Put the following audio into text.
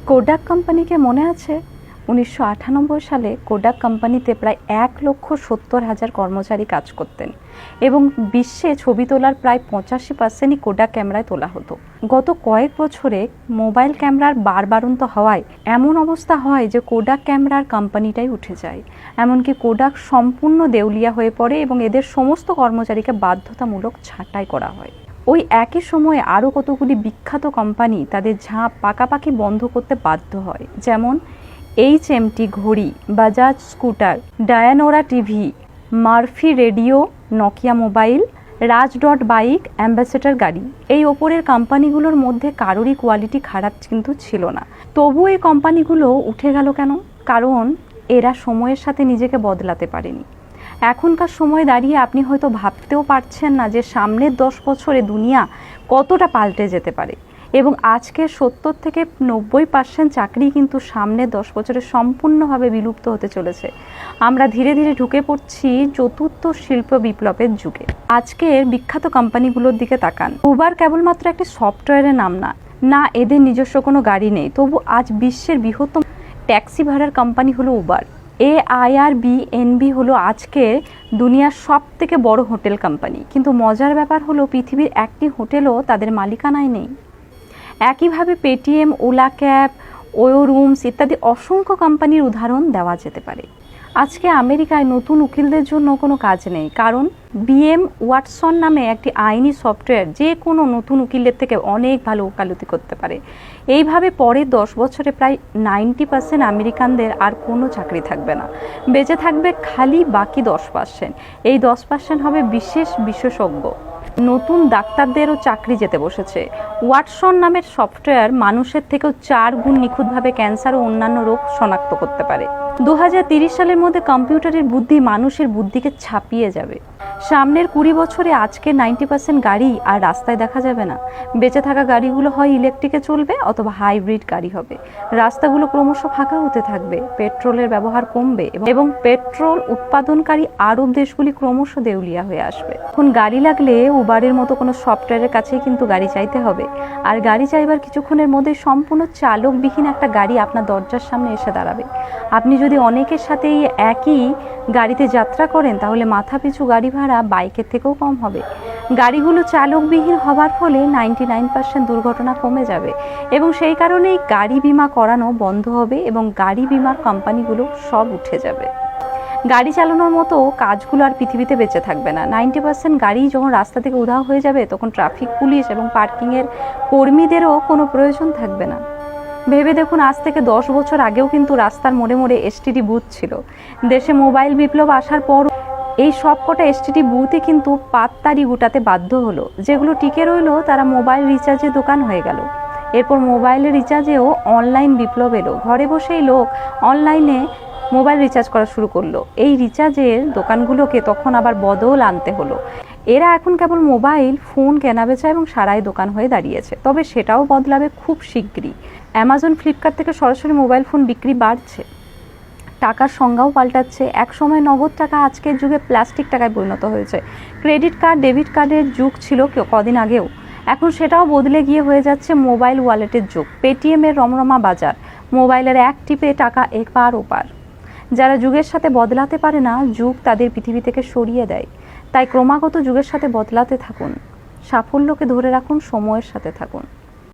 Kodak কোম্পানিকে মনে আছে 1998 সালে কোডাক কোম্পানিতে প্রায় 1,70,000 কর্মচারী কাজ করতেন এবং বিশ্বে ছবি তোলার প্রায় 85%ই কোডাক ক্যামেরায় তোলা হতো। গত কয়েক বছরে মোবাইল ক্যামেরার বাড়ন্ত হওয়ায় এমন অবস্থা হয় যে কোডাক ক্যামেরার কোম্পানিটাই উঠে যায়। এমনকি কোডাক সম্পূর্ণ দেউলিয়া হয়ে পড়ে এবং এদের সমস্ত কর্মচারীকে বাধ্যতামূলক ছাঁটাই করা হয়। ওই একই সময়ে আরও কতগুলি বিখ্যাত কোম্পানি তাদের ঝাঁপ পাকাপাকি বন্ধ করতে বাধ্য হয়, যেমন HMT ঘড়ি, Bajaj scooter, Dyanora TV, Murphy radio, Nokia mobile, Rajdoot bike, Ambassador গাড়ি। এই ওপরের কোম্পানিগুলোর মধ্যে কারোরই কোয়ালিটি খারাপ কিন্তু ছিল না। তবু এই কোম্পানিগুলো উঠে গেল কেন? কারণ এরা সময়ের সাথে নিজেকে বদলাতে পারেনি। এখনকার সময় দাঁড়িয়ে আপনি হয়তো ভাবতেও পারছেন না যে সামনের 10 বছরে দুনিয়া কতটা পাল্টে যেতে পারে এবং আজকের 70 থেকে 90% চাকরি কিন্তু সামনের 10 বছরে সম্পূর্ণভাবে বিলুপ্ত হতে চলেছে। আমরা ধীরে ধীরে ঢুকে পড়ছি চতুর্থ শিল্প বিপ্লবের যুগে। আজকের বিখ্যাত কোম্পানিগুলোর দিকে তাকান। উবার কেবলমাত্র একটি সফটওয়্যারের নাম না, এদের নিজস্ব কোনো গাড়ি নেই, তবু আজ বিশ্বের বৃহত্তম ট্যাক্সি ভাড়ার কোম্পানি হলো উবার। AIRBNB হলো আজকে দুনিয়ার সব থেকে বড় হোটেল কোম্পানি, কিন্তু মজার ব্যাপার হলো পৃথিবীর একটি হোটেলও তাদের মালিকানায় নেই। একইভাবে পেটিএম, ওলা ক্যাব, ওয়ো রুমস ইত্যাদি অসংখ্য কোম্পানির উদাহরণ দেওয়া যেতে পারে। আজকে আমেরিকায় নতুন উকিলদের জন্য কোনো কাজ নেই, কারণ BM ওয়াটসন নামে একটি আইনি সফটওয়্যার যে কোনো নতুন উকিলের থেকে অনেক ভালো ওকালতি করতে পারে। এইভাবে পরের 10 বছরে প্রায় 90% আমেরিকানদের আর কোনো চাকরি থাকবে না, বেঁচে থাকবে খালি বাকি 10%। এই 10% হবে বিশেষ বিশেষজ্ঞ। নতুন ডাক্তারদেরও চাকরি যেতে বসেছে। ওয়াটসন নামের সফটওয়্যার মানুষের থেকেও 4 গুণ নিখুঁতভাবে ক্যান্সার ও অন্যান্য রোগ শনাক্ত করতে পারে। 2030 সালের মধ্যে কম্পিউটারের বুদ্ধি মানুষের বুদ্ধিকে ছাপিয়ে যাবে। সামনের 20 বছরে আজকের 90% গাড়ি আর রাস্তায় দেখা যাবে না। বেঁচে থাকা গাড়িগুলো হয় ইলেকট্রিকে চলবে অথবা হাইব্রিড গাড়ি হবে। রাস্তাগুলো ক্রমশ ফাঁকা হতে থাকবে, পেট্রোলের ব্যবহার কমবে এবং পেট্রোল উৎপাদনকারী আরব দেশগুলি ক্রমশ দেউলিয়া হয়ে আসবে। এখন গাড়ি লাগলে উবারের মতো কোনো সফটওয়্যারের কাছেই কিন্তু গাড়ি চাইতে হবে, আর গাড়ি চাইবার কিছুক্ষণের মধ্যে সম্পূর্ণ চালকবিহীন একটা গাড়ি আপনার দরজার সামনে এসে দাঁড়াবে। আপনি যদি অনেকের সাথেই একই গাড়িতে যাত্রা করেন তাহলে মাথাপিছু গাড়ি ভাড়া বাইকের থেকেও কম হবে। গাড়িগুলো চালকবিহীন হওয়ার ফলে 99% দুর্ঘটনা কমে যাবে এবং সেই কারণেই গাড়ি বিমা করানো বন্ধ হবে এবং গাড়ি বিমার কোম্পানিগুলো সব উঠে যাবে। গাড়ি চালানোর মতো কাজগুলো আর পৃথিবীতে বেঁচে থাকবে না। 90% গাড়ি যখন রাস্তা থেকে উধাও হয়ে যাবে তখন ট্রাফিক পুলিশ এবং পার্কিংয়ের কর্মীদেরও কোনো প্রয়োজন থাকবে না। ভেবে দেখুন, আজ থেকে 10 বছর আগেও কিন্তু রাস্তার মোড়ে মোড়ে STD বুথ ছিল। দেশে মোবাইল বিপ্লব আসার পর এই সব কটা STD বুথই কিন্তু পাততাড়ি গুটাতে বাধ্য হলো। যেগুলো টিকে রইলো তারা মোবাইল রিচার্জের দোকান হয়ে গেল। এরপর মোবাইলের রিচার্জেও অনলাইন বিপ্লব এলো। ঘরে বসেই লোক অনলাইনে মোবাইল রিচার্জ করা শুরু করলো। এই রিচার্জের দোকানগুলোকে তখন আবার বদল আনতে হলো। এরা এখন কেবল মোবাইল ফোন কেনাবেচা এবং সারাই দোকান হয়ে দাঁড়িয়েছে, তবে সেটাও বদলাবে খুব শিগগিরই। অ্যামাজন, ফ্লিপকার্ট থেকে সরাসরি মোবাইল ফোন বিক্রি বাড়ছে। টাকার সংজ্ঞাও পাল্টাচ্ছে। এক সময় নগদ টাকা আজকের যুগে প্লাস্টিক টাকায় পরিণত হয়েছে। ক্রেডিট কার্ড, ডেবিট কার্ডের যুগ ছিল কদিন আগেও, এখন সেটাও বদলে গিয়ে হয়ে যাচ্ছে মোবাইল ওয়ালেটের যুগ। পেটিএমের রমরমা বাজার, মোবাইলের এক টিপে টাকা এপার ওপার। যারা যুগের সাথে বদলাতে পারে না, যুগ তাদের পৃথিবী থেকে সরিয়ে দেয়। তাই ক্রমাগত যুগের সাথে বদলাতে থাকুন, সাফল্যকে ধরে রাখুন, সময়ের সাথে থাকুন।